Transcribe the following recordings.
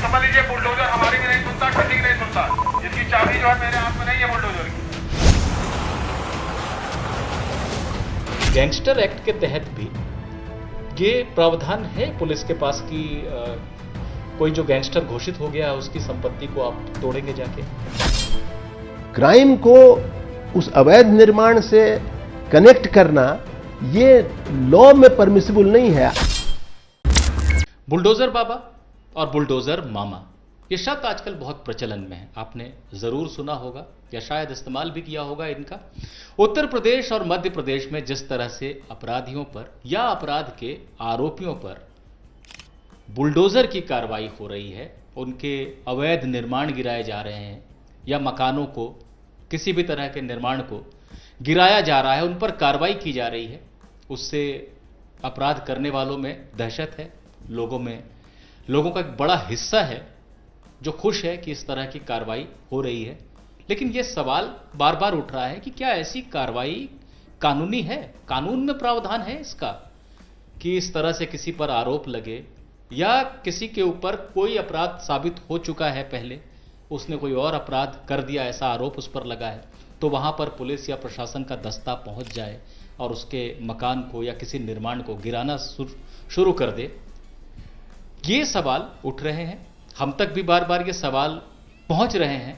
समझ लीजिए बुलडोजर हमारी भी नहीं सुनता, किसी की नहीं सुनता। इसकी चाबी जो है मेरे हाथ में नहीं है बुलडोजर की। गैंगस्टर एक्ट के तहत भी ये प्रावधान है पुलिस के पास कि कोई जो गैंगस्टर घोषित हो गया है उसकी संपत्ति को आप तोड़ेंगे जाके। क्राइम को उस अवैध निर्माण से कनेक्ट करना ये लॉ में परमिसिबल नहीं है। बुलडोजर बाबा और बुलडोजर मामा ये शब्द आजकल बहुत प्रचलन में है, आपने जरूर सुना होगा या शायद इस्तेमाल भी किया होगा इनका। उत्तर प्रदेश और मध्य प्रदेश में जिस तरह से अपराधियों पर या अपराध के आरोपियों पर बुलडोजर की कार्रवाई हो रही है, उनके अवैध निर्माण गिराए जा रहे हैं या मकानों को, किसी भी तरह के निर्माण को गिराया जा रहा है, उन पर कार्रवाई की जा रही है, उससे अपराध करने वालों में दहशत है। लोगों का एक बड़ा हिस्सा है जो खुश है कि इस तरह की कार्रवाई हो रही है। लेकिन यह सवाल बार बार उठ रहा है कि क्या ऐसी कार्रवाई कानूनी है? कानून में प्रावधान है इसका कि इस तरह से किसी पर आरोप लगे या किसी के ऊपर कोई अपराध साबित हो चुका है, पहले उसने कोई और अपराध कर दिया, ऐसा आरोप उस पर लगा है, तो वहां पर पुलिस या प्रशासन का दस्ता पहुंच जाए और उसके मकान को या किसी निर्माण को गिराना शुरू कर दे। ये सवाल उठ रहे हैं, हम तक भी बार बार ये सवाल पहुंच रहे हैं।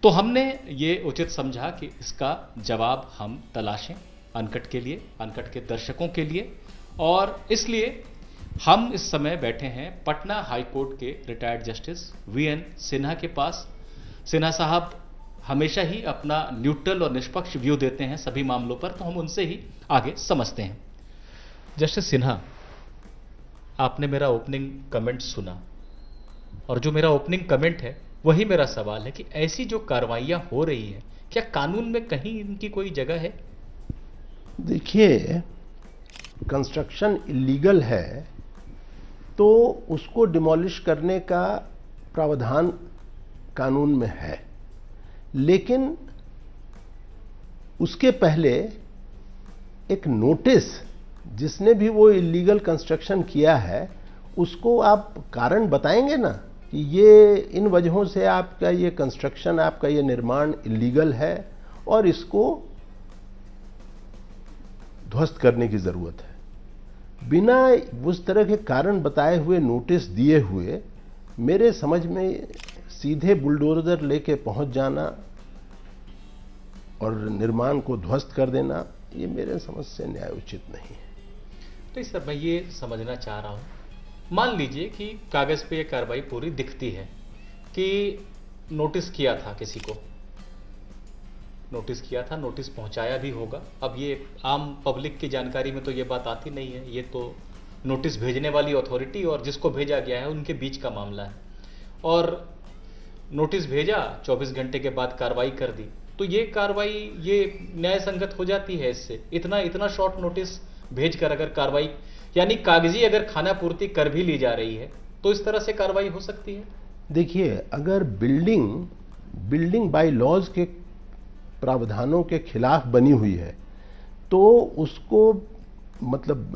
तो हमने ये उचित समझा कि इसका जवाब हम तलाशें अनकट के लिए, अनकट के दर्शकों के लिए। और इसलिए हम इस समय बैठे हैं पटना हाई कोर्ट के रिटायर्ड जस्टिस वीएन सिन्हा के पास। सिन्हा साहब हमेशा ही अपना न्यूट्रल और निष्पक्ष व्यू देते हैं सभी मामलों पर, तो हम उनसे ही आगे समझते हैं। जस्टिस सिन्हा, आपने मेरा ओपनिंग कमेंट सुना और जो मेरा ओपनिंग कमेंट है वही मेरा सवाल है कि ऐसी जो कार्रवाइयां हो रही हैं, क्या कानून में कहीं इनकी कोई जगह है? देखिए, कंस्ट्रक्शन इलीगल है तो उसको डिमोलिश करने का प्रावधान कानून में है, लेकिन उसके पहले एक नोटिस, जिसने भी वो इलीगल कंस्ट्रक्शन किया है उसको आप कारण बताएंगे ना कि ये इन वजहों से आपका ये कंस्ट्रक्शन, आपका ये निर्माण इलीगल है और इसको ध्वस्त करने की जरूरत है। बिना उस तरह के कारण बताए हुए, नोटिस दिए हुए, मेरे समझ में सीधे बुलडोजर लेके पहुंच जाना और निर्माण को ध्वस्त कर देना, ये मेरे समझ से न्याय उचित नहीं है। तो सर, मैं ये समझना चाह रहा हूं, मान लीजिए कि कागज पे ये कार्रवाई पूरी दिखती है कि नोटिस किया था, किसी को नोटिस किया था, नोटिस पहुंचाया भी होगा। अब ये आम पब्लिक की जानकारी में तो ये बात आती नहीं है, ये तो नोटिस भेजने वाली अथॉरिटी और जिसको भेजा गया है उनके बीच का मामला है। और नोटिस भेजा, 24 घंटे के बाद कार्रवाई कर दी, तो ये कार्रवाई ये न्याय संगत हो जाती है। इससे इतना शॉर्ट नोटिस भेजकर अगर कार्रवाई, यानी कागजी अगर खाना पूर्ति कर भी ली जा रही है, तो इस तरह से कार्रवाई हो सकती है। देखिए, अगर बिल्डिंग बाय लॉज के प्रावधानों के खिलाफ बनी हुई है तो उसको, मतलब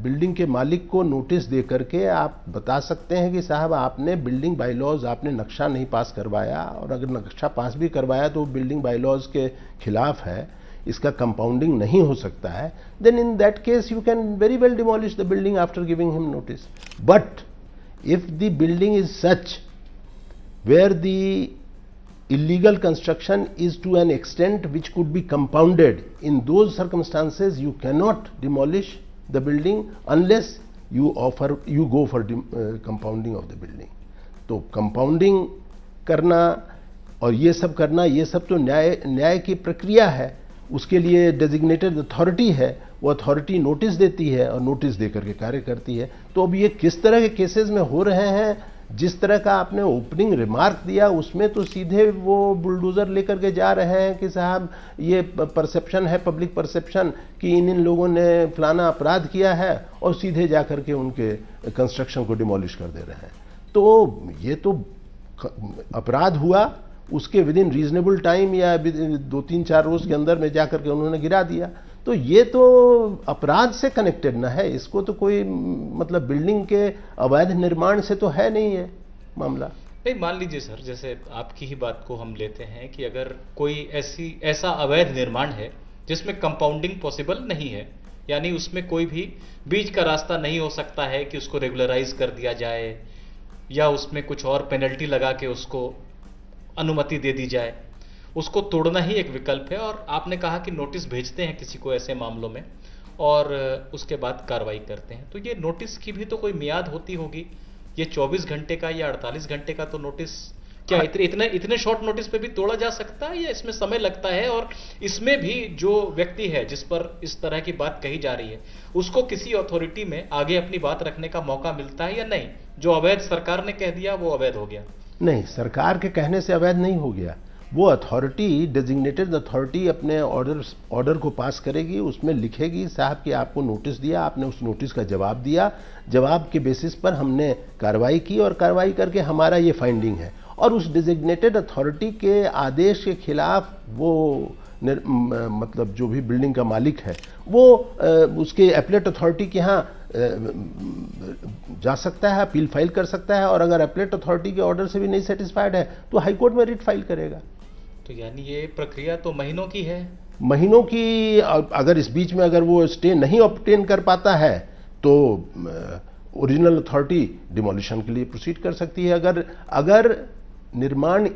बिल्डिंग के मालिक को नोटिस दे करके आप बता सकते हैं कि साहब आपने बिल्डिंग बाय लॉज, आपने नक्शा नहीं पास करवाया, और अगर नक्शा पास भी करवाया तो बिल्डिंग बाय लॉज के खिलाफ है, इसका कंपाउंडिंग नहीं हो सकता है, then in that case you can very well demolish the building after giving him notice. But if the building is such where the illegal construction is to an extent which could be compounded, in those circumstances you cannot demolish the building unless you go for compounding of the building. तो compounding करना और ये सब करना, ये सब तो न्याय की प्रक्रिया है, उसके लिए डेजिग्नेटेड अथॉरिटी है, वो अथॉरिटी नोटिस देती है और नोटिस देकर के कार्य करती है। तो अब ये किस तरह के केसेस में हो रहे हैं, जिस तरह का आपने ओपनिंग रिमार्क दिया उसमें तो सीधे वो बुलडोजर लेकर के जा रहे हैं कि साहब ये परसेप्शन है, पब्लिक परसेप्शन, कि इन लोगों ने फलाना अपराध किया है, और सीधे जाकर के उनके कंस्ट्रक्शन को डिमोलिश कर दे रहे हैं। तो ये तो अपराध हुआ, उसके विद इन रीजनेबल टाइम या 2-3-4 रोज के अंदर में जाकर के उन्होंने गिरा दिया। तो ये तो अपराध से कनेक्टेड ना है, इसको तो कोई मतलब बिल्डिंग के अवैध निर्माण से तो है नहीं है, मामला। नहीं, मान लीजिए सर, जैसे आपकी ही बात को हम लेते हैं कि अगर कोई ऐसा अवैध निर्माण है जिसमें कंपाउंडिंग पॉसिबल नहीं है, यानी उसमें कोई भी बीच का रास्ता नहीं हो सकता है कि उसको रेगुलराइज कर दिया जाए या उसमें कुछ और पेनल्टी लगा के उसको अनुमति दे दी जाए, उसको तोड़ना ही एक विकल्प है। और आपने कहा कि नोटिस भेजते हैं किसी को ऐसे मामलों में और उसके बाद कार्रवाई करते हैं, तो ये नोटिस की भी तो कोई मियाद होती होगी। ये 24 घंटे का या 48 घंटे का तो नोटिस, क्या इतने शॉर्ट नोटिस पे भी तोड़ा जा सकता है या इसमें समय लगता है? और इसमें भी जो व्यक्ति है जिस पर इस तरह की बात कही जा रही है, उसको किसी अथॉरिटी में आगे अपनी बात रखने का मौका मिलता है या नहीं? जो अवैध सरकार ने कह दिया वो अवैध हो गया? नहीं, सरकार के कहने से अवैध नहीं हो गया। वो अथॉरिटी, डेजिग्नेटेड अथॉरिटी अपने ऑर्डर को पास करेगी, उसमें लिखेगी साहब कि आपको नोटिस दिया, आपने उस नोटिस का जवाब दिया, जवाब के बेसिस पर हमने कार्रवाई की और कार्रवाई करके हमारा ये फाइंडिंग है। और उस डेजिग्नेटेड अथॉरिटी के आदेश के खिलाफ वो मतलब जो भी बिल्डिंग का मालिक है वो उसके एपलेट अथॉरिटी के यहाँ जा सकता है, अपील फाइल कर सकता है, और अगर एपलेट अथॉरिटी के ऑर्डर से भी नहीं सेटिस्फाइड है तो हाई कोर्ट में रिट फाइल करेगा। तो यानी ये प्रक्रिया तो महीनों की है। महीनों की। अगर इस बीच में अगर वो स्टे नहीं ऑब्टेन कर पाता है तो ओरिजिनल अथॉरिटी डिमोलिशन के लिए प्रोसीड कर सकती है। अगर निर्माण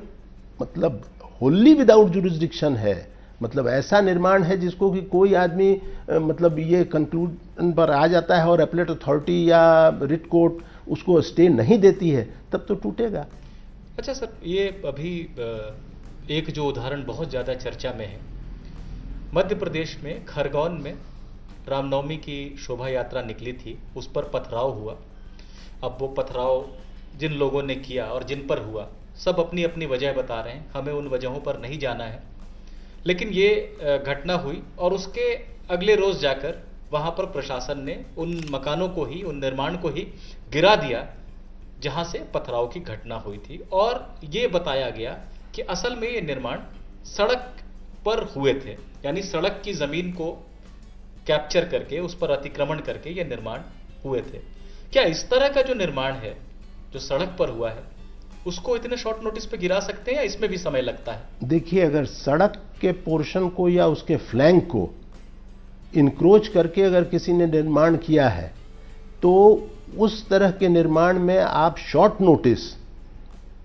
मतलब होली विदाउट जुरिस्डिक्शन है, मतलब ऐसा निर्माण है जिसको कि कोई आदमी मतलब ये कंक्लूजन पर आ जाता है और एपलेट अथॉरिटी या रिट कोर्ट उसको स्टे नहीं देती है, तब तो टूटेगा। अच्छा सर, ये अभी एक जो उदाहरण बहुत ज़्यादा चर्चा में है, मध्य प्रदेश में खरगोन में रामनवमी की शोभा यात्रा निकली थी, उस पर पथराव हुआ। अब वो पथराव जिन लोगों ने किया और जिन पर हुआ, सब अपनी अपनी वजह बता रहे हैं, हमें उन वजहों पर नहीं जाना है। लेकिन ये घटना हुई और उसके अगले रोज जाकर वहां पर प्रशासन ने उन मकानों को ही, उन निर्माण को ही गिरा दिया जहां से पथराव की घटना हुई थी। और ये बताया गया कि असल में ये निर्माण सड़क पर हुए थे, यानी सड़क की जमीन को कैप्चर करके उस पर अतिक्रमण करके ये निर्माण हुए थे। क्या इस तरह का जो निर्माण है जो सड़क पर हुआ है उसको इतने शॉर्ट नोटिस पे गिरा सकते हैं या इसमें भी समय लगता है? देखिए, अगर सड़क के पोर्शन को या उसके फ्लैंक को इंक्रोच करके अगर किसी ने निर्माण किया है तो उस तरह के निर्माण में आप शॉर्ट नोटिस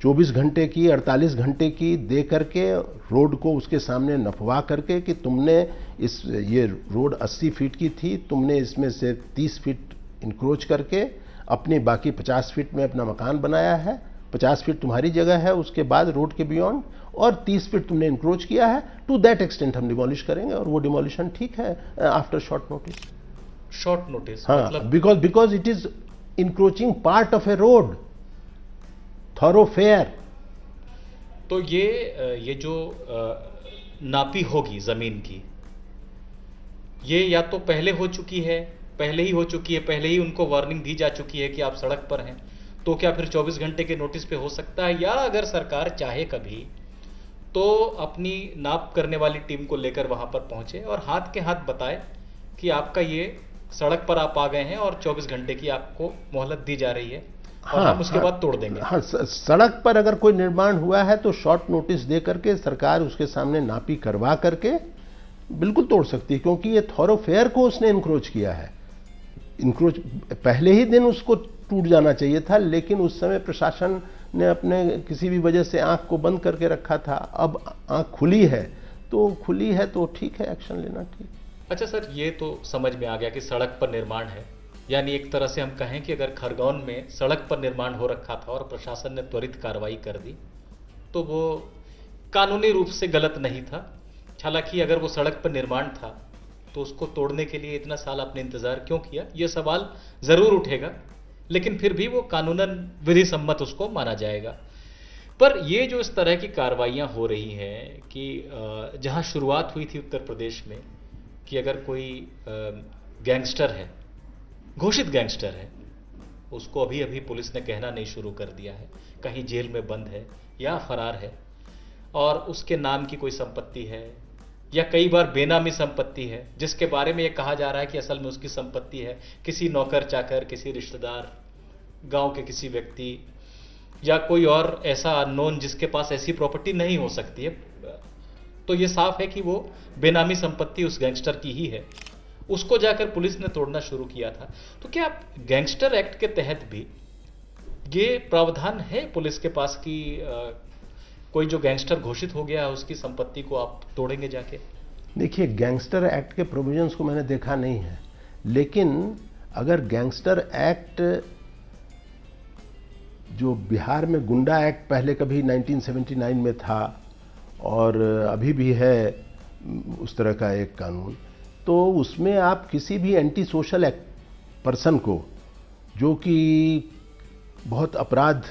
24 घंटे की, 48 घंटे की दे करके रोड को उसके सामने नपवा करके कि तुमने ये रोड 80 फीट की थी, तुमने इसमें से 30 फीट इंक्रोच करके अपनी बाकी 50 फीट में अपना मकान बनाया है, 50 फीट तुम्हारी जगह है उसके बाद रोड के बियॉन्ड, और 30 फीट तुमने इंक्रोच किया है, टू दैट एक्सटेंट हम डिमोलिश करेंगे। और वो डिमोलिशन ठीक है after short notice. Short notice हाँ, मतलब because it is encroaching part of a road, thoroughfare. तो ये जो नापी होगी जमीन की, ये या तो पहले हो चुकी है, पहले ही उनको वार्निंग दी जा चुकी है कि आप सड़क पर हैं, तो क्या फिर 24 घंटे के नोटिस पे हो सकता है? या अगर सरकार चाहे कभी तो अपनी नाप करने वाली टीम को लेकर वहां पर पहुंचे और हाथ के हाथ बताए कि आपका ये सड़क पर आप आ गए हैं और 24 घंटे की आपको मोहलत दी जा रही है और हम उसके बाद तोड़ देंगे। हाँ, सड़क पर अगर कोई निर्माण हुआ है तो शॉर्ट नोटिस दे करके सरकार उसके सामने नापी करवा करके बिल्कुल तोड़ सकती है, क्योंकि ये थॉरोफेयर को उसने इंक्रोच किया है। इंक्रोच पहले ही दिन उसको टूट जाना चाहिए था, लेकिन उस समय प्रशासन ने अपने किसी भी वजह से आंख को बंद करके रखा था। अब आंख खुली है तो ठीक है, एक्शन लेना ठीक। अच्छा सर, ये तो समझ में आ गया कि सड़क पर निर्माण है, यानी एक तरह से हम कहें कि अगर खरगोन में सड़क पर निर्माण हो रखा था और प्रशासन ने त्वरित कार्रवाई कर दी तो वो कानूनी रूप से गलत नहीं था। हालांकि अगर वो सड़क पर निर्माण था तो उसको तोड़ने के लिए इतना साल आपने इंतजार क्यों किया, ये सवाल जरूर उठेगा, लेकिन फिर भी वो कानूनन विधि सम्मत उसको माना जाएगा। पर ये जो इस तरह की कार्रवाइयां हो रही हैं कि जहां शुरुआत हुई थी उत्तर प्रदेश में कि अगर कोई गैंगस्टर है, घोषित गैंगस्टर है, उसको अभी अभी पुलिस ने कहना नहीं शुरू कर दिया है, कहीं जेल में बंद है या फरार है और उसके नाम की कोई संपत्ति है या कई बार बेनामी संपत्ति है जिसके बारे में यह कहा जा रहा है कि असल में उसकी संपत्ति है किसी नौकर चाकर, किसी रिश्तेदार, गांव के किसी व्यक्ति या कोई और ऐसा अननोन जिसके पास ऐसी प्रॉपर्टी नहीं हो सकती है, तो ये साफ है कि वो बेनामी संपत्ति उस गैंगस्टर की ही है, उसको जाकर पुलिस ने तोड़ना शुरू किया था। तो क्या गैंगस्टर एक्ट के तहत भी ये प्रावधान है पुलिस के पास कि कोई जो गैंगस्टर घोषित हो गया है उसकी संपत्ति को आप तोड़ेंगे जाके? देखिए, गैंगस्टर एक्ट के प्रोविजंस को मैंने देखा नहीं है, लेकिन अगर गैंगस्टर एक्ट जो बिहार में गुंडा एक्ट पहले कभी 1979 में था और अभी भी है उस तरह का एक कानून, तो उसमें आप किसी भी एंटी सोशल एक्ट पर्सन को जो कि बहुत अपराध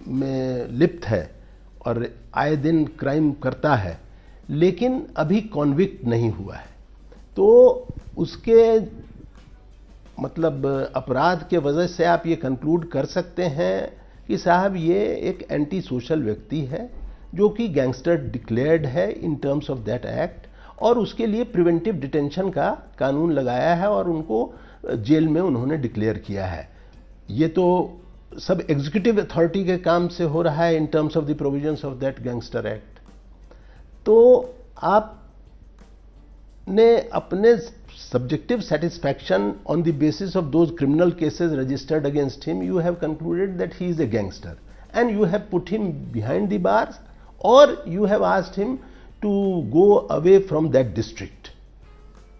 में लिप्त है और आए दिन क्राइम करता है लेकिन अभी कॉन्विक्ट नहीं हुआ है, तो उसके मतलब अपराध के वजह से आप ये कंक्लूड कर सकते हैं कि साहब ये एक एंटी सोशल व्यक्ति है जो कि गैंगस्टर डिक्लेयर्ड है in terms of that act, और उसके लिए प्रिवेंटिव डिटेंशन का कानून लगाया है और उनको जेल में उन्होंने डिक्लेयर किया है। ये तो सब एग्जीक्यूटिव अथॉरिटी के काम से हो रहा है in terms of the provisions of that gangster act. तो आपने अपने subjective satisfaction on the basis of those criminal cases registered against him, you have concluded that he is a gangster and you have put him behind the bars, or you have asked him to go away from that district,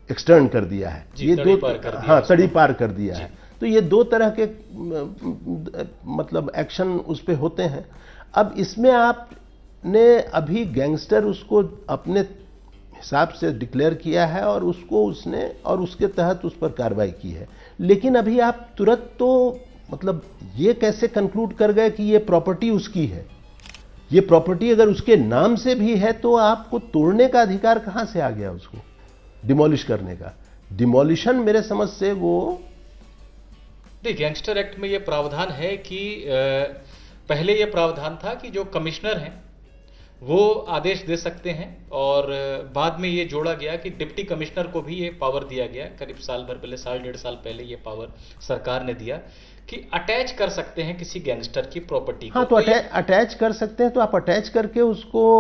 extern कर दिया है। ये दो, हाँ, तड़ी पार कर दिया है। तो ये दो तरह के मतलब एक्शन उस पे होते हैं। अब इसमें आपने अभी गैंगस्टर उसको अपने हिसाब से डिक्लेयर किया है और उसको उसने और उसके तहत उस पर कार्रवाई की है, लेकिन अभी आप तुरंत तो मतलब ये कैसे कंक्लूड कर गए कि ये प्रॉपर्टी उसकी है? ये प्रॉपर्टी अगर उसके नाम से भी है तो आपको तोड़ने का अधिकार कहां से आ गया, उसको डिमोलिश करने का? डिमोलिशन मेरे समझ से वो गैंगस्टर एक्ट में ये प्रावधान है कि पहले ये प्रावधान था कि जो कमिश्नर हैं वो आदेश दे सकते हैं, और बाद में ये जोड़ा गया कि डिप्टी कमिश्नर को भी ये पावर दिया गया, करीब साल भर पहले, साल डेढ़ साल पहले ये पावर सरकार ने दिया कि अटैच कर सकते हैं किसी गैंगस्टर की प्रॉपर्टी को। हाँ, तो अटैच कर सकते हैं, तो आप अटैच करके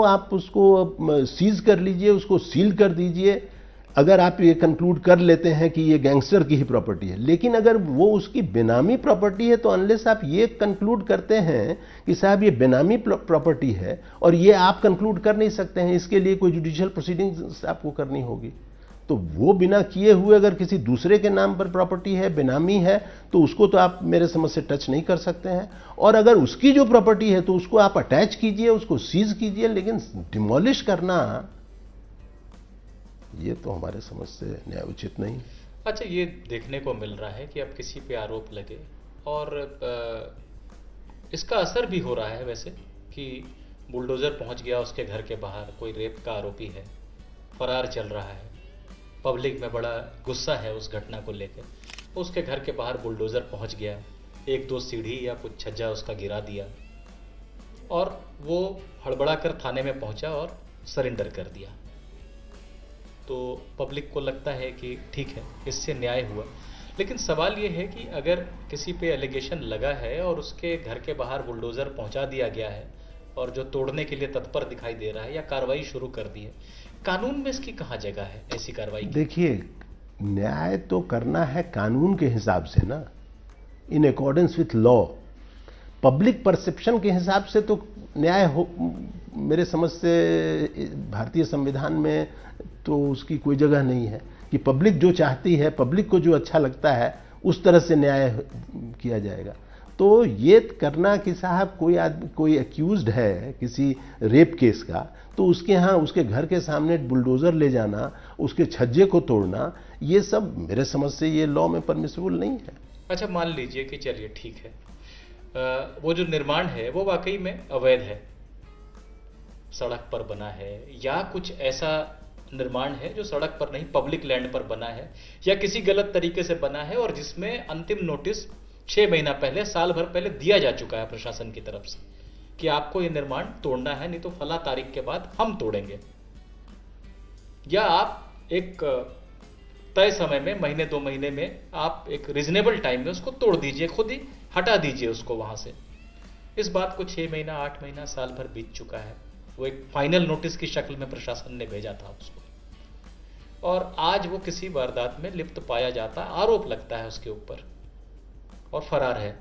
आप उसको सीज कर लीजिए, उसको सील कर दीजिए, अगर आप ये कंक्लूड कर लेते हैं कि ये गैंगस्टर की ही प्रॉपर्टी है। लेकिन अगर वो उसकी बेनामी प्रॉपर्टी है तो अनलेस आप ये कंक्लूड करते हैं कि साहब ये बेनामी प्रॉपर्टी है, और ये आप कंक्लूड कर नहीं सकते हैं, इसके लिए कोई जुडिशियल प्रोसीडिंग्स आपको करनी होगी, तो वो बिना किए हुए अगर किसी दूसरे के नाम पर प्रॉपर्टी है, बेनामी है, तो उसको तो आप मेरे समझ से टच नहीं कर सकते हैं। और अगर उसकी जो प्रॉपर्टी है तो उसको आप अटैच कीजिए, उसको सीज कीजिए, लेकिन डिमोलिश करना ये तो हमारे समझ से न्याय उचित नहीं। अच्छा, ये देखने को मिल रहा है कि अब किसी पे आरोप लगे और इसका असर भी हो रहा है वैसे कि बुलडोजर पहुंच गया उसके घर के बाहर, कोई रेप का आरोपी है, फरार चल रहा है, पब्लिक में बड़ा गुस्सा है उस घटना को लेकर, उसके घर के बाहर बुलडोजर पहुंच गया, एक दो सीढ़ी या कुछ छज्जा उसका गिरा दिया और वो हड़बड़ा कर थाने में पहुंचा और सरेंडर कर दिया। तो पब्लिक को लगता है कि ठीक है, इससे न्याय हुआ। लेकिन सवाल ये है कि अगर किसी पे एलिगेशन लगा है और उसके घर के बाहर बुलडोजर पहुंचा दिया गया है और जो तोड़ने के लिए तत्पर दिखाई दे रहा है या कार्रवाई शुरू कर दी है, कानून में इसकी कहाँ जगह है ऐसी कार्रवाई? देखिए, न्याय तो करना है कानून के हिसाब से ना, in accordance with law. Public perception के हिसाब से तो न्याय हो, मेरे समझ से भारतीय संविधान में तो उसकी कोई जगह नहीं है कि पब्लिक जो चाहती है, पब्लिक को जो अच्छा लगता है उस तरह से न्याय किया जाएगा। तो ये करना कि साहब कोई एक्यूज्ड है किसी रेप केस का, तो उसके यहाँ उसके घर के सामने बुलडोजर ले जाना, उसके छज्जे को तोड़ना, ये सब मेरे समझ से ये लॉ में परमिसिबल नहीं है। अच्छा, मान लीजिए कि चलिए ठीक है, वो जो निर्माण है वो वाकई में अवैध है, सड़क पर बना है, या कुछ ऐसा निर्माण है जो सड़क पर नहीं पब्लिक लैंड पर बना है, या किसी गलत तरीके से बना है और जिसमें अंतिम नोटिस 6 महीना पहले, साल भर पहले दिया जा चुका है प्रशासन की तरफ से कि आपको ये निर्माण तोड़ना है, नहीं तो फला तारीख के बाद हम तोड़ेंगे। या आप एक तय समय में, महीने 2 महीने में, आप एक रीजनेबल टाइम में उसको तोड़ दीजिए, खुद ही हटा दीजिए उसको वहां से। इस बात को 6 महीना, 8 महीना, साल भर बीत चुका है। वो एक फाइनल नोटिस की शक्ल में प्रशासन ने भेजा था उसको, और आज वो किसी वारदात में लिप्त पाया जाता है, आरोप लगता है उसके ऊपर और फरार है।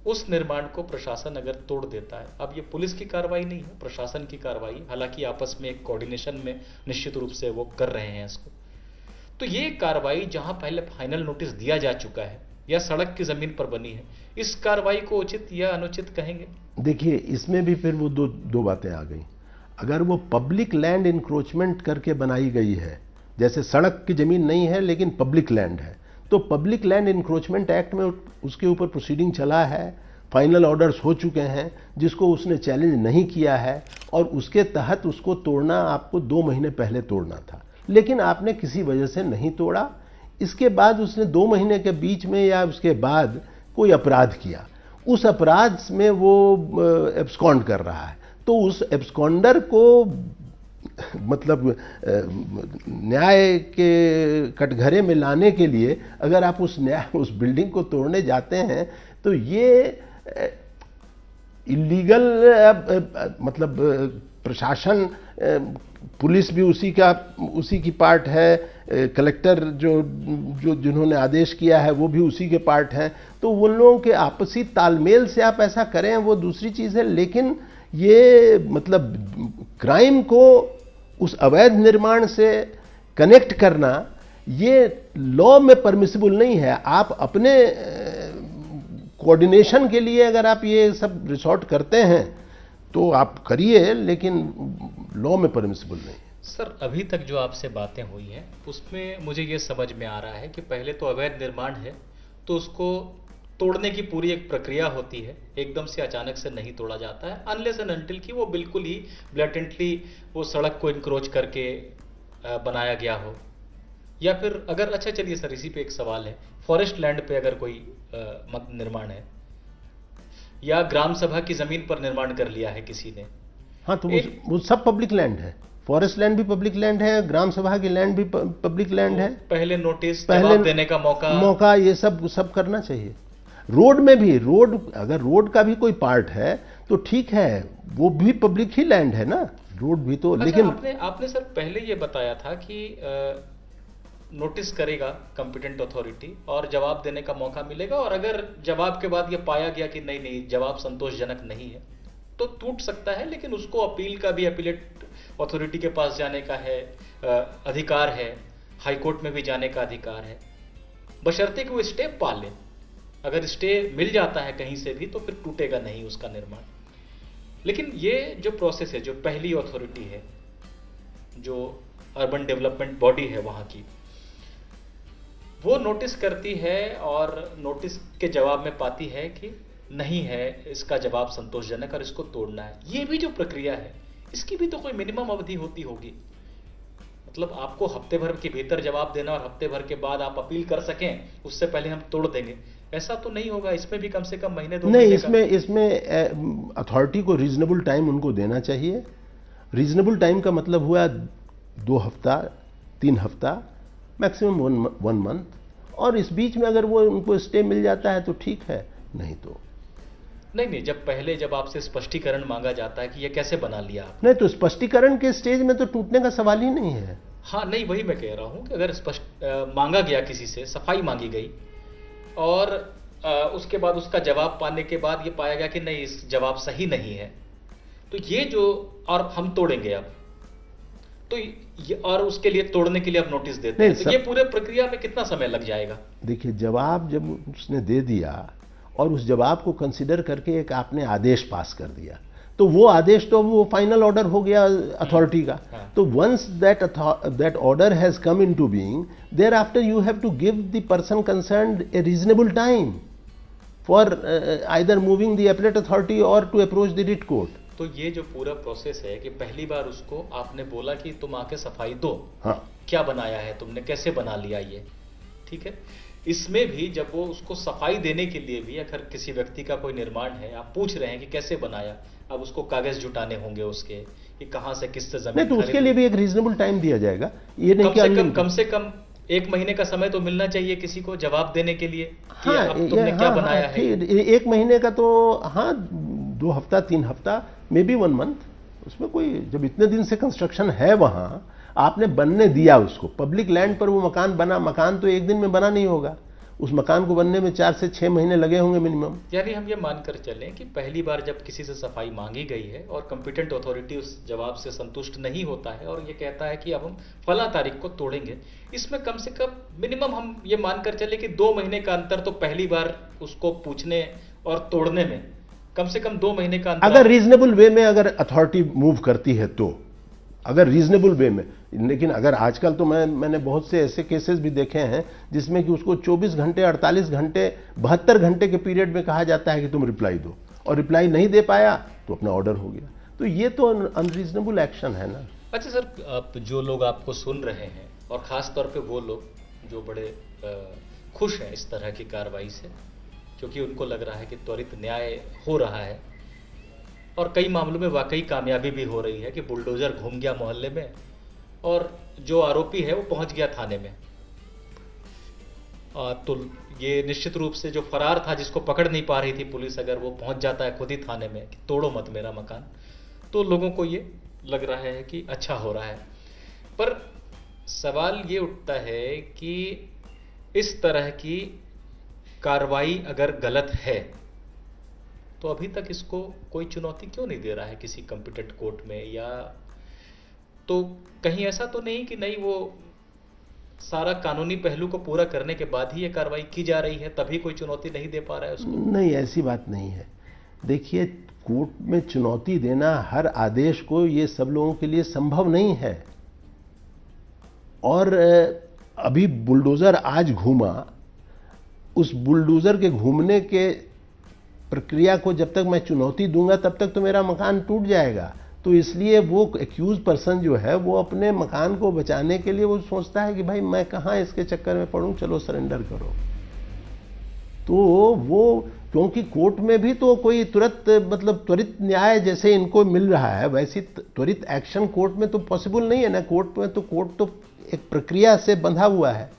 उस निर्माण को प्रशासन अगर तोड़ देता है, अब ये पुलिस की कार्रवाई नहीं है, प्रशासन की कार्रवाई, हालांकि आपस में एक कोऑर्डिनेशन में निश्चित रूप से वो कर रहे हैं इसको। तो ये कार्रवाई जहां पहले फाइनल नोटिस दिया जा चुका है या सड़क की जमीन पर बनी है, इस कार्रवाई को उचित या अनुचित कहेंगे? देखिए, इसमें भी फिर वो दो बातें आ गई। अगर वो पब्लिक लैंड इंक्रोचमेंट करके बनाई गई है, जैसे सड़क की जमीन नहीं है लेकिन पब्लिक लैंड है, तो पब्लिक लैंड इंक्रोचमेंट एक्ट में उसके ऊपर प्रोसीडिंग चला है, फाइनल ऑर्डर्स हो चुके हैं, जिसको उसने चैलेंज नहीं किया है, और उसके तहत उसको तोड़ना आपको 2 महीने पहले तोड़ना था, लेकिन आपने किसी वजह से नहीं तोड़ा। इसके बाद उसने 2 महीने के बीच में या उसके बाद कोई अपराध किया, उस अपराध में वो एब्सकॉन्ड कर रहा है, तो उस एब्सकॉन्डर को मतलब न्याय के कटघरे में लाने के लिए अगर आप उस बिल्डिंग को तोड़ने जाते हैं तो ये इलीगल, मतलब प्रशासन, पुलिस भी उसी की पार्ट है, कलेक्टर जिन्होंने आदेश किया है वो भी उसी के पार्ट हैं, तो उन लोगों के आपसी तालमेल से आप ऐसा करें वो दूसरी चीज़ है, लेकिन ये मतलब क्राइम को उस अवैध निर्माण से कनेक्ट करना ये लॉ में परमिसिबल नहीं है। आप अपने कोऑर्डिनेशन के लिए अगर आप ये सब रिसोर्ट करते हैं तो आप करिए, लेकिन लॉ में परमिसिबल नहीं है। सर, अभी तक जो आपसे बातें हुई हैं उसमें मुझे ये समझ में आ रहा है कि पहले तो अवैध निर्माण है तो उसको तोड़ने की पूरी एक प्रक्रिया होती है, एकदम से अचानक से नहीं तोड़ा जाता है, अनलेस एंड अनटिल कि वो बिल्कुल ही ब्लैटेंटली वो सड़क को इंक्रोच करके बनाया गया हो, या फिर अगर, अच्छा चलिए सर इसी पे एक सवाल है, फॉरेस्ट लैंड पे अगर कोई निर्माण है या ग्राम सभा की जमीन पर निर्माण कर लिया है किसी ने, हाँ, तो वो सब पब्लिक लैंड है, फॉरेस्ट लैंड भी पब्लिक लैंड है, ग्राम सभा की लैंड भी पब्लिक लैंड है। पहले नोटिस, जवाब देने का मौका ये सब करना चाहिए। रोड में भी, अगर रोड का भी कोई पार्ट है तो ठीक है, वो भी पब्लिक ही लैंड है ना, रोड भी तो। अच्छा, लेकिन आपने सर पहले ये बताया था कि नोटिस करेगा कॉम्पिटेंट अथॉरिटी और जवाब देने का मौका मिलेगा, और अगर जवाब के बाद ये पाया गया कि नहीं जवाब संतोषजनक नहीं है तो टूट सकता है, लेकिन उसको अपील का भी, अपीलेट अथॉरिटी के पास जाने का है अधिकार है, हाईकोर्ट में भी जाने का अधिकार है, बशर्ते कि वो स्टे पा ले। अगर स्टे मिल जाता है कहीं से भी तो फिर टूटेगा नहीं उसका निर्माण। लेकिन ये जो प्रोसेस है, जो पहली अथॉरिटी है, जो अर्बन डेवलपमेंट बॉडी है वहां की, वो नोटिस करती है और नोटिस के जवाब में पाती है कि नहीं है इसका जवाब संतोषजनक और इसको तोड़ना है। ये भी जो प्रक्रिया है इसकी भी तो कोई मिनिमम अवधि होती होगी, मतलब आपको हफ्ते भर के भीतर जवाब देना और हफ्ते भर के बाद आप अपील कर सकें, उससे पहले हम तोड़ देंगे, ऐसा तो नहीं होगा। इसमें भी कम से कम महीने 2 महीने नहीं, इसमें अथॉरिटी को रीजनेबल टाइम उनको देना चाहिए। रीजनेबल टाइम का मतलब हुआ 2 हफ्ता, 3 हफ्ता, मैक्सिमम 1 मंथ, और इस बीच में अगर वो उनको स्टे मिल जाता है तो ठीक है, नहीं तो नहीं। जब आपसे स्पष्टीकरण मांगा जाता है कि ये कैसे बना लिया आपने, नहीं, तो स्पष्टीकरण के स्टेज में तो टूटने का सवाल ही नहीं है। हाँ, नहीं, वही मैं कह रहा हूं कि अगर मांगा गया किसी से, सफाई मांगी गई और उसके बाद उसका जवाब पाने के बाद ये पाया गया कि नहीं इस जवाब सही नहीं है, तो ये जो, और हम तोड़ेंगे अब, तो और उसके लिए तोड़ने के लिए अब नोटिस देते हैं, तो ये पूरे प्रक्रिया में कितना समय लग जाएगा? देखिए, जवाब जब उसने दे दिया और उस जवाब को कंसिडर करके एक आपने आदेश पास कर दिया, तो वो आदेश तो वो फाइनल ऑर्डर हो गया अथॉरिटी का। तो once that order has come into being, thereafter you have to give the person concerned a reasonable time for either moving the appellate authority or to approach the writ court. तो ये जो पूरा process है कि पहली बार उसको आपने बोला कि तुम आके सफाई दो, हाँ, क्या बनाया है तुमने, कैसे बना लिया ये, ठीक है। इसमें भी जब वो उसको सफाई देने के लिए भी अगर किसी व्यक्ति का कोई निर्माण है, आप पूछ रहे हैं कि कैसे बनाया, अब उसको कागज जुटाने होंगे उसके कि कहां से किससे जमीन, नहीं, तो उसके लिए भी एक रीजनेबल टाइम दिया जाएगा। ये नहीं, कम से कम 1 महीने का समय तो मिलना चाहिए किसी को जवाब देने के लिए कि हाँ, अब तुमने क्या बनाया है। 1 महीने का तो हाँ 2 हफ्ता 3 हफ्ता, मे बी 1 मंथ, उसमें कोई, जब इतने दिन से कंस्ट्रक्शन है वहां, आपने बनने दिया उसको, पब्लिक लैंड पर वो मकान बना, मकान तो एक दिन में बना नहीं होगा, उस मकान को बनने में 4 से 6 महीने लगे होंगे मिनिमम। यानी हम ये मानकर चलें कि पहली बार जब किसी से सफाई मांगी गई है और कंपिटेंट अथॉरिटी उस जवाब से संतुष्ट नहीं होता है और ये कहता है कि अब हम फला तारीख को तोड़ेंगे, इसमें कम से कम मिनिमम हम ये मानकर चले कि 2 महीने का अंतर तो पहली बार उसको पूछने और तोड़ने में कम से कम 2 महीने का अंतर। अगर रीजनेबल वे में अगर अथॉरिटी मूव करती है तो, अगर रीजनेबल वे में, लेकिन अगर आजकल तो मैंने बहुत से ऐसे केसेस भी देखे हैं जिसमें कि उसको 24 घंटे 48 घंटे 72 घंटे के पीरियड में कहा जाता है कि तुम रिप्लाई दो, और रिप्लाई नहीं दे पाया तो अपना ऑर्डर हो गया। तो ये तो अनरीजनेबल एक्शन है ना। अच्छा सर, आप जो लोग आपको सुन रहे हैं और खास तौर पे वो लोग जो बड़े खुश हैं इस तरह की कार्रवाई से, क्योंकि उनको लग रहा है कि त्वरित न्याय हो रहा है और कई मामलों में वाकई कामयाबी भी हो रही है कि बुलडोजर घूम गया मोहल्ले में और जो आरोपी है वो पहुंच गया थाने में, तो ये निश्चित रूप से जो फरार था जिसको पकड़ नहीं पा रही थी पुलिस, अगर वो पहुंच जाता है खुद ही थाने में कि तोड़ो मत मेरा मकान, तो लोगों को ये लग रहा है कि अच्छा हो रहा है। पर सवाल ये उठता है कि इस तरह की कार्रवाई अगर गलत है तो अभी तक इसको कोई चुनौती क्यों नहीं दे रहा है किसी कॉम्पिटेंट कोर्ट में, या तो कहीं ऐसा तो नहीं कि नहीं वो सारा कानूनी पहलू को पूरा करने के बाद ही ये कार्रवाई की जा रही है तभी कोई चुनौती नहीं दे पा रहा है उसको? नहीं, ऐसी बात नहीं है। देखिए, कोर्ट में चुनौती देना हर आदेश को, ये सब लोगों के लिए संभव नहीं है। और अभी बुलडोजर आज घूमा, उस बुलडोजर के घूमने के प्रक्रिया को जब तक मैं चुनौती दूंगा तब तक तो मेरा मकान टूट जाएगा। तो इसलिए वो एक्यूज पर्सन जो है वो अपने मकान को बचाने के लिए वो सोचता है कि भाई मैं कहाँ इसके चक्कर में पड़ूं, चलो सरेंडर करो। तो वो, क्योंकि कोर्ट में भी तो कोई तुरंत, मतलब त्वरित न्याय जैसे इनको मिल रहा है वैसी त्वरित एक्शन कोर्ट में तो पॉसिबल नहीं है ना। कोर्ट में तो, कोर्ट तो एक प्रक्रिया से बंधा हुआ है।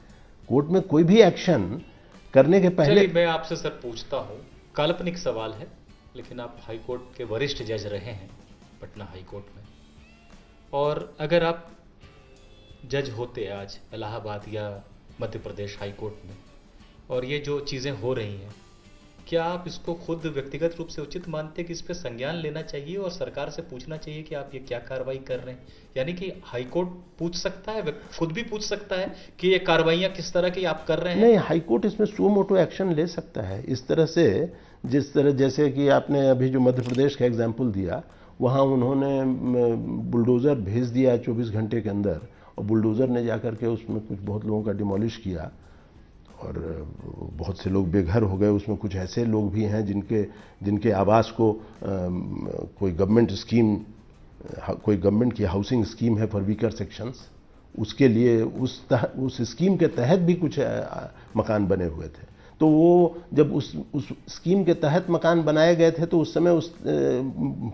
कोर्ट में कोई भी एक्शन करने के पहले, मैं आपसे सर पूछता हूं, काल्पनिक सवाल है, लेकिन आप हाई कोर्ट के वरिष्ठ जज रहे हैं पटना हाई कोर्ट में, और अगर आप जज होते आज इलाहाबाद या मध्य प्रदेश हाई कोर्ट में और ये जो चीज़ें हो रही हैं, क्या आप इसको खुद व्यक्तिगत रूप से उचित मानते हैं कि इस पे संज्ञान लेना चाहिए और सरकार से पूछना चाहिए कि आप ये क्या कार्रवाई कर रहे हैं? यानी कि हाई कोर्ट पूछ सकता है, खुद भी पूछ सकता है कि ये कार्रवाइयां किस तरह की आप कर रहे हैं? नहीं, हाई कोर्ट इसमें सो मोटो एक्शन ले सकता है इस तरह से, जिस तरह, जैसे कि आपने अभी जो मध्य प्रदेश का एग्जाम्पल दिया, वहाँ उन्होंने बुलडोज़र भेज दिया 24 घंटे के अंदर, और बुलडोज़र ने जाकर के उसमें कुछ बहुत लोगों का डिमोलिश किया और बहुत से लोग बेघर हो गए। उसमें कुछ ऐसे लोग भी हैं जिनके आवास को कोई गवर्नमेंट की हाउसिंग स्कीम है फॉर वीकर सेक्शंस, उसके लिए उस स्कीम के तहत भी कुछ मकान बने हुए थे। तो वो जब उस स्कीम के तहत मकान बनाए गए थे तो उस समय उस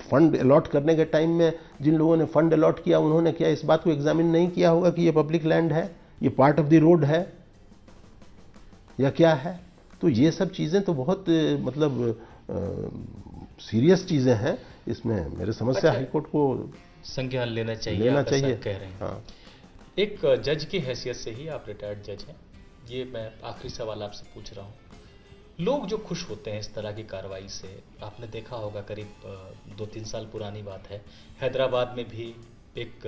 फंड अलॉट करने के टाइम में जिन लोगों ने फंड अलॉट किया उन्होंने क्या इस बात को एग्जामिन नहीं किया होगा कि ये पब्लिक लैंड है, ये पार्ट ऑफ द रोड है या क्या है? तो ये सब चीज़ें तो बहुत मतलब सीरियस चीज़ें हैं। इसमें मेरे समझ से हाई कोर्ट को संज्ञान लेना चाहिए, कह रहे हैं। हाँ। एक जज की हैसियत से ही, आप रिटायर्ड जज हैं, ये मैं आखिरी सवाल आपसे पूछ रहा हूँ, लोग जो खुश होते हैं इस तरह की कार्रवाई से, आपने देखा होगा करीब 2-3 साल पुरानी बात है, हैदराबाद में भी एक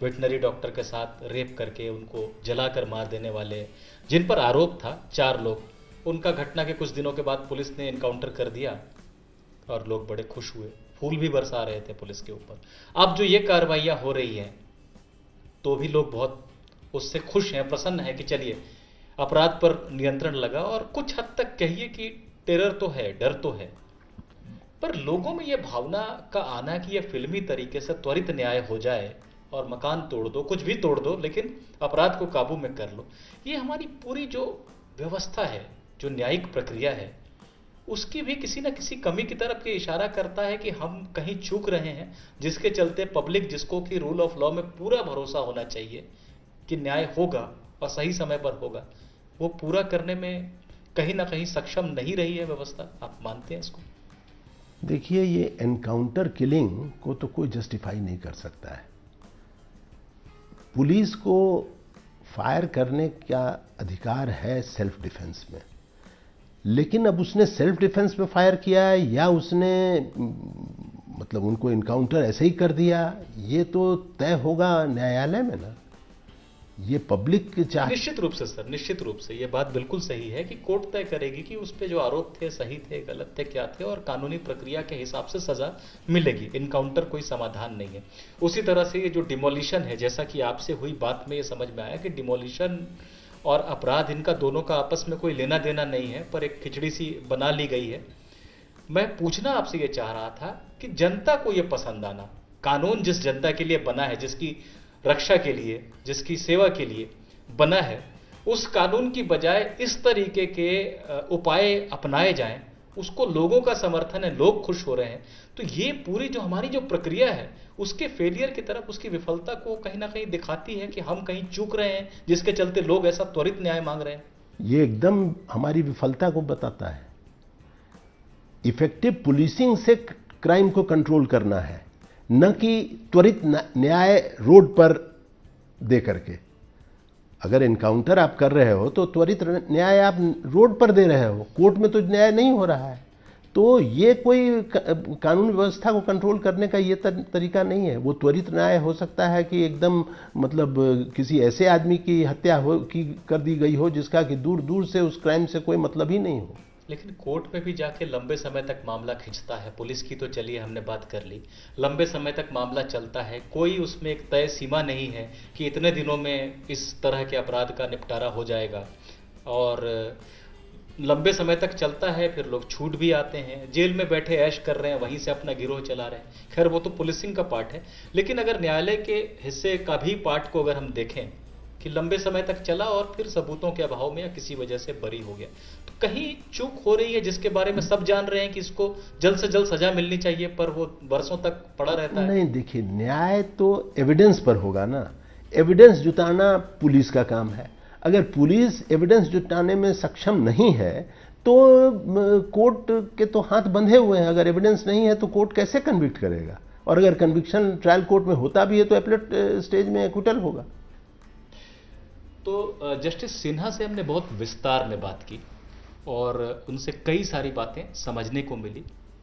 वेटनरी डॉक्टर के साथ रेप करके उनको जलाकर मार देने वाले, जिन पर आरोप था 4 लोग, उनका घटना के कुछ दिनों के बाद पुलिस ने इनकाउंटर कर दिया और लोग बड़े खुश हुए, फूल भी बरसा रहे थे पुलिस के ऊपर। अब जो ये कार्रवाइयाँ हो रही हैं तो भी लोग बहुत उससे खुश हैं, प्रसन्न हैं कि चलिए अपराध पर नियंत्रण लगा, और कुछ हद तक कहिए कि टेरर तो है, डर तो है, पर लोगों में यह भावना का आना कि यह फिल्मी तरीके से त्वरित न्याय हो जाए और मकान तोड़ दो, कुछ भी तोड़ दो, लेकिन अपराध को काबू में कर लो, ये हमारी पूरी जो व्यवस्था है, जो न्यायिक प्रक्रिया है, उसकी भी किसी न किसी कमी की तरफ ये इशारा करता है कि हम कहीं चूक रहे हैं, जिसके चलते पब्लिक, जिसको कि रूल ऑफ लॉ में पूरा भरोसा होना चाहिए कि न्याय होगा और सही समय पर होगा, वो पूरा करने में कहीं ना कहीं सक्षम नहीं रही है व्यवस्था। आप मानते हैं इसको? देखिए, ये एनकाउंटर किलिंग को तो कोई जस्टिफाई नहीं कर सकता है। पुलिस को फायर करने का अधिकार है सेल्फ डिफेंस में, लेकिन अब उसने सेल्फ डिफेंस में फायर किया है या उसने मतलब उनको इनकाउंटर ऐसे ही कर दिया, ये तो तय होगा न्यायालय में ना। ये पब्लिक चाह निश्चित रूप से सर, निश्चित रूप से ये बात बिल्कुल सही है कि कोर्ट तय करेगी कि उस पे जो आरोप थे सही थे, गलत थे, क्या थे, और कानूनी प्रक्रिया के हिसाब से सजा मिलेगी। इनकाउंटर कोई समाधान नहीं है। उसी तरह से ये जो डिमोलिशन है, जैसा कि आपसे हुई बात में ये समझ में आया कि डिमोलिशन और अपराध, इनका दोनों का आपस में कोई लेना देना नहीं है, पर एक खिचड़ी सी बना ली गई है। मैं पूछना आपसे ये चाह रहा था कि जनता को ये पसंद आना, कानून जिस जनता के लिए बना है, जिसकी रक्षा के लिए, जिसकी सेवा के लिए बना है, उस कानून की बजाय इस तरीके के उपाय अपनाए जाएं, उसको लोगों का समर्थन है, लोग खुश हो रहे हैं, तो ये पूरी जो हमारी जो प्रक्रिया है उसके फेलियर की तरफ, उसकी विफलता को कहीं ना कहीं दिखाती है कि हम कहीं चूक रहे हैं, जिसके चलते लोग ऐसा त्वरित न्याय मांग रहे हैं। ये एकदम हमारी विफलता को बताता है। इफेक्टिव पुलिसिंग से क्राइम को कंट्रोल करना है, न कि त्वरित न्याय रोड पर दे करके। अगर एनकाउंटर आप कर रहे हो तो त्वरित न्याय आप रोड पर दे रहे हो, कोर्ट में तो न्याय नहीं हो रहा है। तो ये कोई कानून व्यवस्था को कंट्रोल करने का ये तरीका नहीं है। वो त्वरित न्याय हो सकता है कि एकदम मतलब किसी ऐसे आदमी की हत्या कर दी गई हो जिसका कि दूर दूर से उस क्राइम से कोई मतलब ही नहीं हो। लेकिन कोर्ट में भी जाके लंबे समय तक मामला खिंचता है। पुलिस की तो चलिए हमने बात कर ली, लंबे समय तक मामला चलता है, कोई उसमें एक तय सीमा नहीं है कि इतने दिनों में इस तरह के अपराध का निपटारा हो जाएगा, और लंबे समय तक चलता है। फिर लोग छूट भी आते हैं, जेल में बैठे ऐश कर रहे हैं, वहीं से अपना गिरोह चला रहे हैं। खैर वो तो पुलिसिंग का पार्ट है, लेकिन अगर न्यायालय के हिस्से का भी पार्ट को अगर हम देखें कि लंबे समय तक चला और फिर सबूतों के अभाव में या किसी वजह से बरी हो गया, तो कहीं चूक हो रही है जिसके बारे में सब जान रहे हैं कि इसको जल्द से जल्द सजा मिलनी चाहिए, पर वो वर्षों तक पड़ा रहता है। नहीं, देखिए, न्याय तो एविडेंस पर होगा ना। एविडेंस जुटाना पुलिस का काम है। अगर पुलिस एविडेंस जुटाने में सक्षम नहीं है तो कोर्ट के तो हाथ बंधे हुए हैं। अगर एविडेंस नहीं है तो कोर्ट कैसे कन्विक्ट करेगा? और अगर कन्विक्शन ट्रायल कोर्ट में होता भी है तो एपलेट स्टेज में एक्विटल होगा। तो जस्टिस सिन्हा से हमने बहुत विस्तार में बात की और उनसे कई सारी बातें समझने को मिली।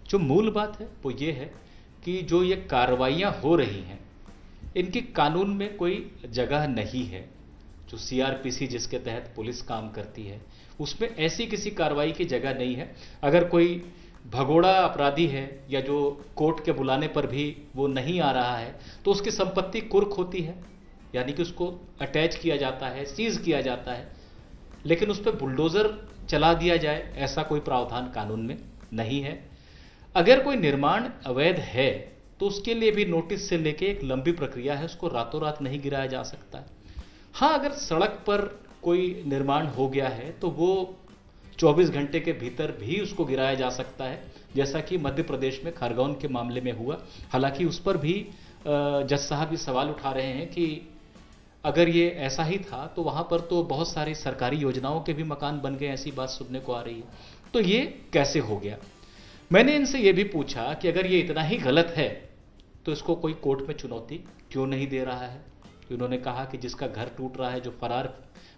जो मूल बात है वो ये है कि जो ये कार्रवाइयाँ हो रही हैं इनकी कानून में कोई जगह नहीं है। जो सीआरपीसी जिसके तहत पुलिस काम करती है उसमें ऐसी किसी कार्रवाई की जगह नहीं है। अगर कोई भगोड़ा अपराधी है या जो कोर्ट के बुलाने पर भी वो नहीं आ रहा है तो उसकी संपत्ति कुर्क होती है, यानी कि उसको अटैच किया जाता है, सीज किया जाता है, लेकिन उस पर बुलडोजर चला दिया जाए ऐसा कोई प्रावधान कानून में नहीं है। अगर कोई निर्माण अवैध है तो उसके लिए भी नोटिस से लेके एक लंबी प्रक्रिया है, उसको रातों रात नहीं गिराया जा सकता है। हाँ, अगर सड़क पर कोई निर्माण हो गया है तो वो 24 घंटे के भीतर भी उसको गिराया जा सकता है, जैसा कि मध्य प्रदेश में खरगोन के मामले में हुआ। हालांकि उस पर भी जज साहब ये सवाल उठा रहे हैं कि अगर ये ऐसा ही था तो वहां पर तो बहुत सारी सरकारी योजनाओं के भी मकान बन गए, ऐसी बात सुनने को आ रही है। तो ये कैसे हो गया? मैंने इनसे ये भी पूछा कि अगर ये इतना ही गलत है तो इसको कोई कोर्ट में चुनौती क्यों नहीं दे रहा है। तो इन्होंने कहा कि जिसका घर टूट रहा है, जो फरार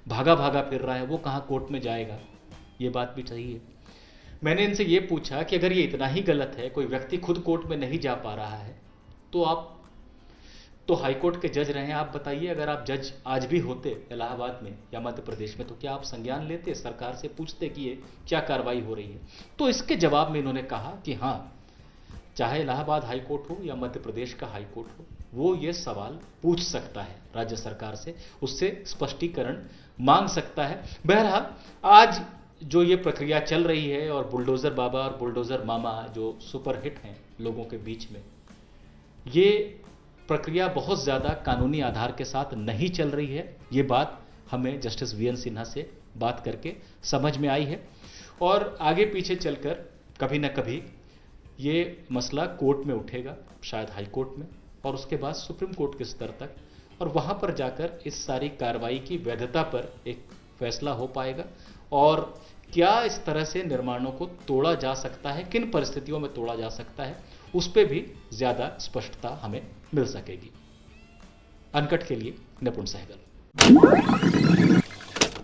भागा भागा फिर रहा है, वो कहाँ कोर्ट में जाएगा। ये बात भी सही है। मैंने इनसे ये पूछा कि अगर ये इतना ही गलत है, कोई व्यक्ति खुद कोर्ट में नहीं जा पा रहा है, तो आप तो हाईकोर्ट के जज रहे हैं, आप बताइए अगर आप जज आज भी होते इलाहाबाद में या मध्य प्रदेश में तो क्या आप संज्ञान लेते, सरकार से पूछते कि ये क्या कार्रवाई हो रही है? तो इसके जवाब में इन्होंने कहा कि हाँ, चाहे इलाहाबाद हाईकोर्ट हो या मध्य प्रदेश का हाईकोर्ट हो, वो ये सवाल पूछ सकता है राज्य सरकार से, उससे स्पष्टीकरण मांग सकता है। बहरहाल आज जो ये प्रक्रिया चल रही है और बुलडोजर बाबा और बुलडोजर मामा जो सुपरहिट हैं लोगों के बीच में, ये प्रक्रिया बहुत ज़्यादा कानूनी आधार के साथ नहीं चल रही है। ये बात हमें जस्टिस वीएन सिन्हा से बात करके समझ में आई है और आगे पीछे चलकर कभी न कभी ये मसला कोर्ट में उठेगा, शायद हाई कोर्ट में, और उसके बाद सुप्रीम कोर्ट के स्तर तक, और वहाँ पर जाकर इस सारी कार्रवाई की वैधता पर एक फैसला हो पाएगा और क्या इस तरह से निर्माणों को तोड़ा जा सकता है, किन परिस्थितियों में तोड़ा जा सकता है, उस पर भी ज्यादा स्पष्टता हमें मिल सकेगी। अनकट के लिए निपुण सहगल।